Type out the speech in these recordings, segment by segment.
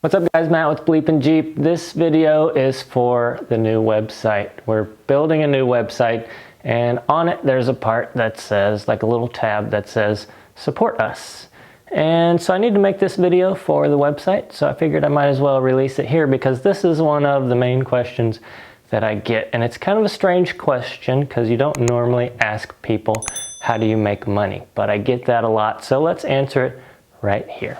What's up guys, Matt with BleepinJeep. This video is for the new website. We're building a new website and on it there's a part that says, like a little tab that says support us. And so I need to make this video for the website, so I figured I might as well release it here because this is one of the main questions that I get. And it's kind of a strange question because you don't normally ask people, how do you make money? But I get that a lot, so let's answer it right here.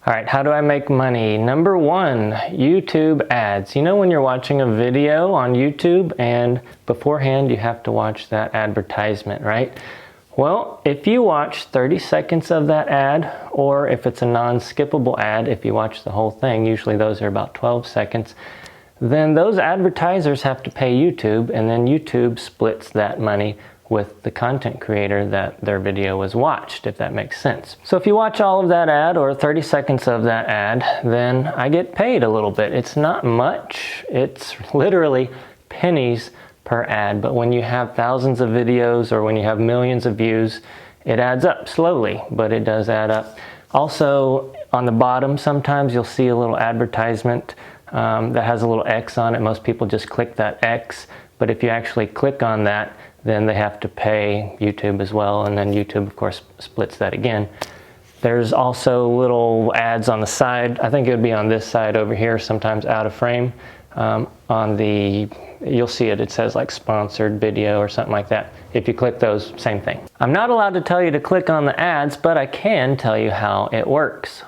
All right, how do I make money? Number one, YouTube ads. You know when you're watching a video on YouTube and beforehand you have to watch that advertisement, right? Well, if you watch 30 seconds of that ad, or if it's a non-skippable ad, if you watch the whole thing, usually those are about 12 seconds, then those advertisers have to pay YouTube, and then YouTube splits that money with the content creator that their video was watched, if that makes sense. So if you watch all of that ad or 30 seconds of that ad, then I get paid a little bit. It's not much, it's literally pennies per ad, but when you have thousands of videos or when you have millions of views, it adds up slowly, but it does add up. Also, on the bottom, sometimes you'll see a little advertisement that has a little X on it. Most people just click that X, but if you actually click on that, then they have to pay YouTube as well, and then YouTube, of course, splits that again. There's also little ads on the side. I think it would be on this side over here, sometimes out of frame. You'll see it, it says like sponsored video or something like that. If you click those, same thing. I'm not allowed to tell you to click on the ads, but I can tell you how it works.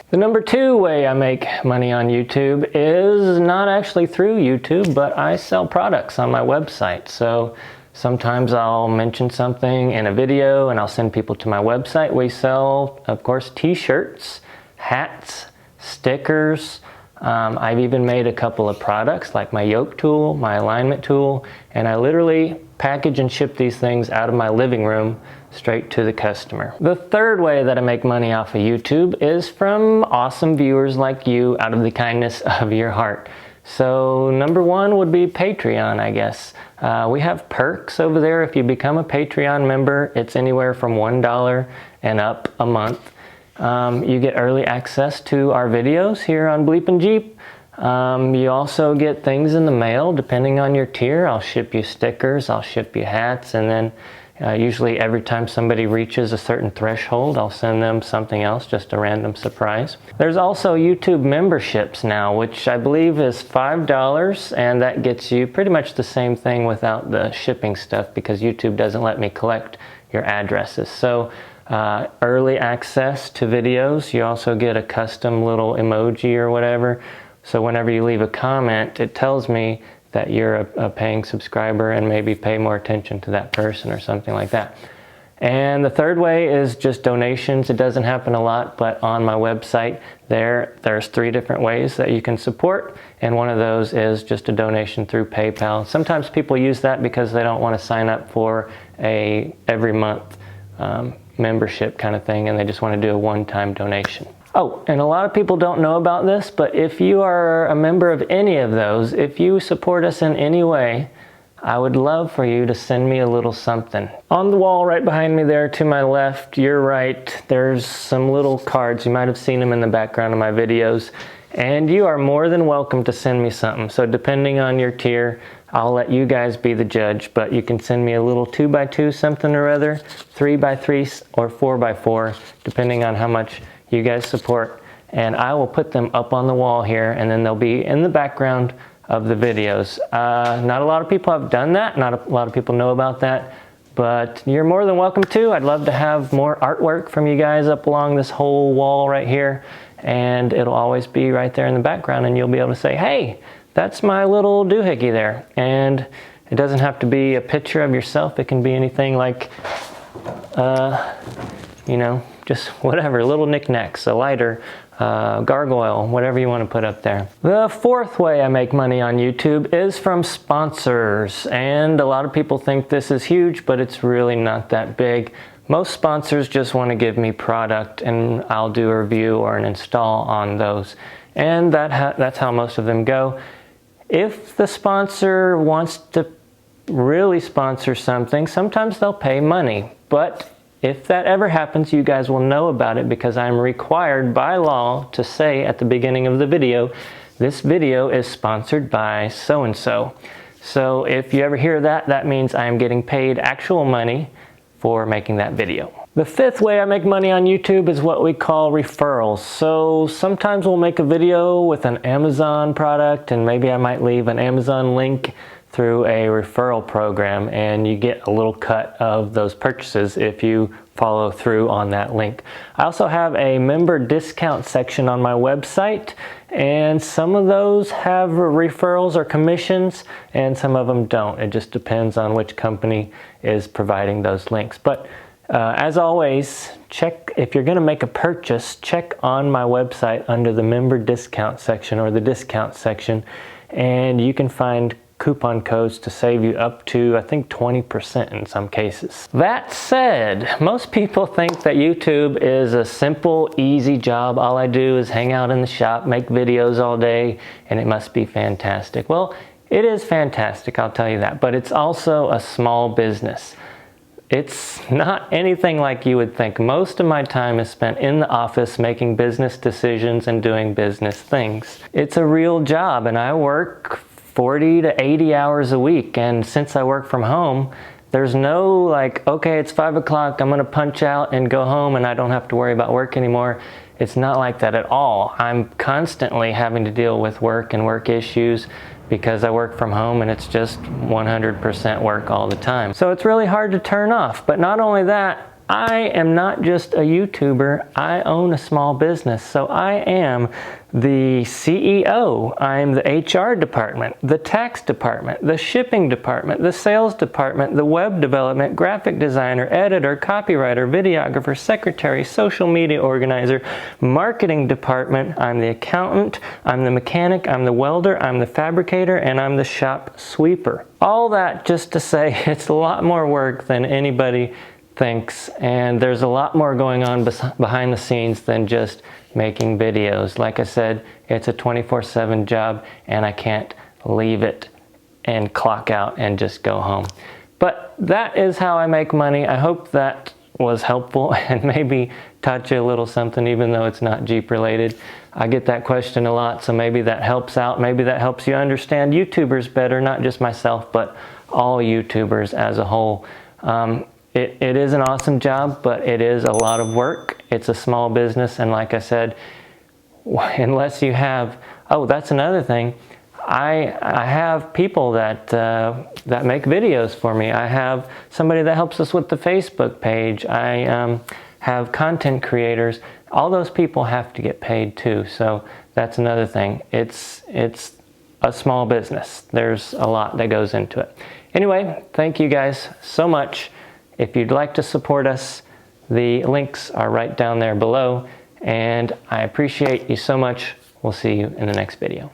The number two way I make money on YouTube is not actually through YouTube, but I sell products on my website. So sometimes I'll mention something in a video and I'll send people to my website. We sell, of course, t-shirts, hats, stickers. I've even made a couple of products like my yoke tool, my alignment tool, and I literally package and ship these things out of my living room straight to the customer. The third way that I make money off of YouTube is from awesome viewers like you out of the kindness of your heart. So number one would be Patreon, I guess. We have perks over there. If you become a Patreon member, it's anywhere from $1 and up a month. You get early access to our videos here on BleepinJeep. You also get things in the mail depending on your tier. I'll ship you stickers, I'll ship you hats, and then usually every time somebody reaches a certain threshold, I'll send them something else, just a random surprise. There's also YouTube memberships now, which I believe is $5, and that gets you pretty much the same thing without the shipping stuff because YouTube doesn't let me collect your addresses. So early access to videos. You also get a custom little emoji or whatever. So whenever you leave a comment, it tells me that you're a paying subscriber and maybe pay more attention to that person or something like that. And the third way is just donations. It doesn't happen a lot, but on my website there's 3 different ways that you can support, and one of those is just a donation through PayPal. Sometimes people use that because they don't want to sign up for a every month membership kind of thing, and they just want to do a one-time donation. Oh, and a lot of people don't know about this, but if you are a member of any of those, if you support us in any way, I would love for you to send me a little something. On the wall right behind me there to my left, your right, there's some little cards. You might have seen them in the background of my videos, and you are more than welcome to send me something. So depending on your tier, I'll let you guys be the judge, but you can send me a little 2x2 something or other, 3x3 or 4x4, depending on how much you guys support, and I will put them up on the wall here, and then they'll be in the background of the videos. Not a lot of people have done that, not a lot of people know about that, but you're more than welcome to. I'd love to have more artwork from you guys up along this whole wall right here, and it'll always be right there in the background, and you'll be able to say, hey, that's my little doohickey there. And it doesn't have to be a picture of yourself. It can be anything like, you know, just whatever, little knickknacks, a lighter, gargoyle, whatever you want to put up there. The fourth way I make money on YouTube is from sponsors, and a lot of people think this is huge, but it's really not that big. Most sponsors just want to give me product and I'll do a review or an install on those. And that's how most of them go. If the sponsor wants to really sponsor something, sometimes they'll pay money. But if that ever happens, you guys will know about it because I'm required by law to say at the beginning of the video, this video is sponsored by so-and-so. So if you ever hear that, that means I am getting paid actual money for making that video. The fifth way I make money on YouTube is what we call referrals. So sometimes we'll make a video with an Amazon product and maybe I might leave an Amazon link through a referral program and you get a little cut of those purchases if you follow through on that link. I also have a member discount section on my website and some of those have referrals or commissions and some of them don't. It just depends on which company is providing those links. But as always, check if you're going to make a purchase, check on my website under the member discount section or the discount section and you can find coupon codes to save you up to, I think, 20% in some cases. That said, most people think that YouTube is a simple, easy job. All I do is hang out in the shop, make videos all day, and it must be fantastic. Well, it is fantastic, I'll tell you that, but it's also a small business. It's not anything like you would think. Most of my time is spent in the office making business decisions and doing business things. It's a real job, and I work 40 to 80 hours a week, and since I work from home, there's no like, okay, it's 5 o'clock, I'm gonna punch out and go home and I don't have to worry about work anymore. It's not like that at all. I'm constantly having to deal with work and work issues because I work from home and it's just 100% work all the time. So it's really hard to turn off. But not only that, I am not just a YouTuber, I own a small business. So I am the CEO, I'm the HR department, the tax department, the shipping department, the sales department, the web development, graphic designer, editor, copywriter, videographer, secretary, social media organizer, marketing department, I'm the accountant, I'm the mechanic, I'm the welder, I'm the fabricator, and I'm the shop sweeper. All that just to say it's a lot more work than anybody thinks, and there's a lot more going on behind the scenes than just making videos. Like I said, it's a 24/7 job and I can't leave it and clock out and just go home. But that is how I make money. I hope that was helpful and maybe taught you a little something even though it's not Jeep related. I get that question a lot, so maybe that helps out. Maybe that helps you understand YouTubers better, not just myself, but all YouTubers as a whole. It is an awesome job, but it is a lot of work. It's a small business, and like I said, unless you have, oh, that's another thing. I have people that make videos for me. I have somebody that helps us with the Facebook page. I have content creators. All those people have to get paid too, so that's another thing. It's a small business. There's a lot that goes into it. Anyway, thank you guys so much. If you'd like to support us, the links are right down there below, and I appreciate you so much. We'll see you in the next video.